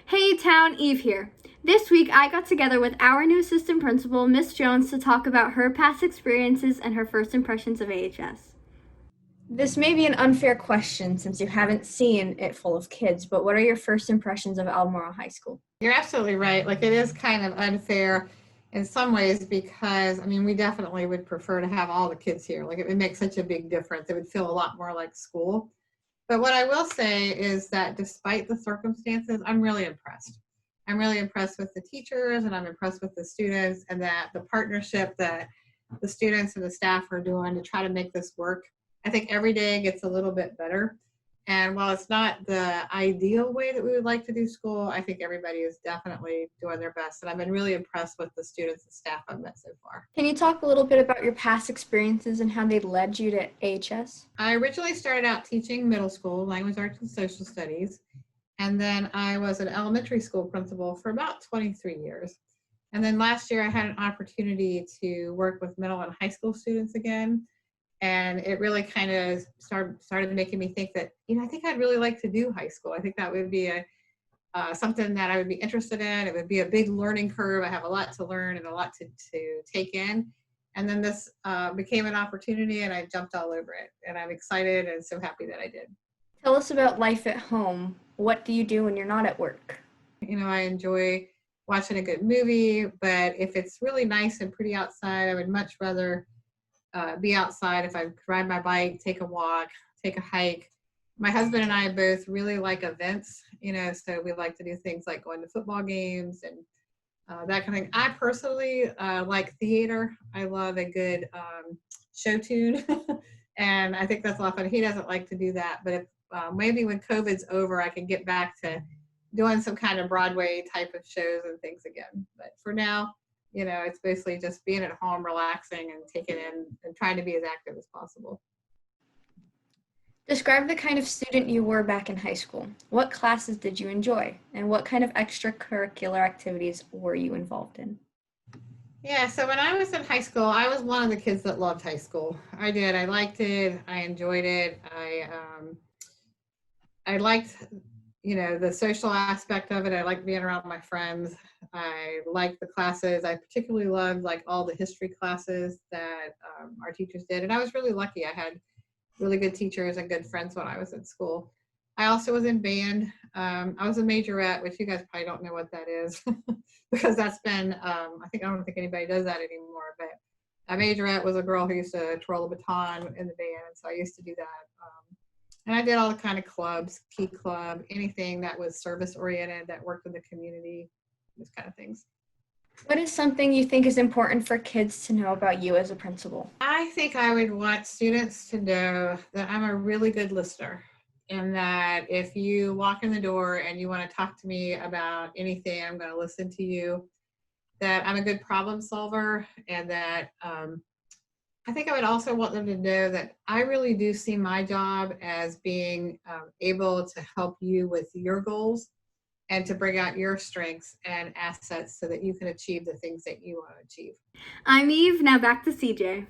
Hey Town, Eve here. This week I got together with our new assistant principal, Miss Jones, to talk about her past experiences and her first impressions of AHS. This may be an unfair question since you haven't seen it full of kids, but what are your first impressions of Albemarle High School? You're absolutely right. Like, it is kind of unfair in some ways because, I mean, we definitely would prefer to have all the kids here. Like, it would make such a big difference. It would feel a lot more like school. But what I will say is that despite the circumstances, I'm really impressed. I'm really impressed with the teachers and I'm impressed with the students, and that the partnership that the students and the staff are doing to try to make this work. I think every day gets a little bit better. And while it's not the ideal way that we would like to do school, I think everybody is definitely doing their best. And I've been really impressed with the students and staff I've met so far. Can you talk a little bit about your past experiences and how they led you to AHS? I originally started out teaching middle school, language arts and social studies. And then I was an elementary school principal for about 23 years. And then last year I had an opportunity to work with middle and high school students again. And it really kind of started making me think that, I think I'd really like to do high school. I think that would be something that I would be interested in. It would be a big learning curve. I have a lot to learn and a lot to take in. And then this became an opportunity and I jumped all over it. And I'm excited and so happy that I did. Tell us about life at home. What do you do when you're not at work? I enjoy watching a good movie, but if it's really nice and pretty outside, I would much rather be outside. If I could ride my bike, take a walk, take a hike. My husband and I both really like events, so we like to do things like going to football games and that kind of thing. I personally like theater. I love a good show tune, and I think that's a lot of fun. He doesn't like to do that, but if maybe when COVID's over, I can get back to doing some kind of Broadway type of shows and things again. But for now, it's basically just being at home, relaxing and taking in and trying to be as active as possible. Describe the kind of student you were back in high school. What classes did you enjoy? And what kind of extracurricular activities were you involved in? Yeah, so when I was in high school, I was one of the kids that loved high school. I did. I liked it. I enjoyed it. I liked, the social aspect of it. I liked being around my friends. I liked the classes. I particularly loved like all the history classes that our teachers did. And I was really lucky. I had really good teachers and good friends when I was in school. I also was in band. I was a majorette, which you guys probably don't know what that is because that's been, I don't think anybody does that anymore, but a majorette was a girl who used to twirl a baton in the band. So I used to do that. And I did all the kind of clubs, Key Club, anything that was service oriented, that worked in the community, those kind of things. What is something you think is important for kids to know about you as a principal? I think I would want students to know that I'm a really good listener, and that if you walk in the door and you want to talk to me about anything, I'm going to listen to you, that I'm a good problem solver, and that I think I would also want them to know that I really do see my job as being able to help you with your goals and to bring out your strengths and assets so that you can achieve the things that you want to achieve. I'm Eve, now back to CJ.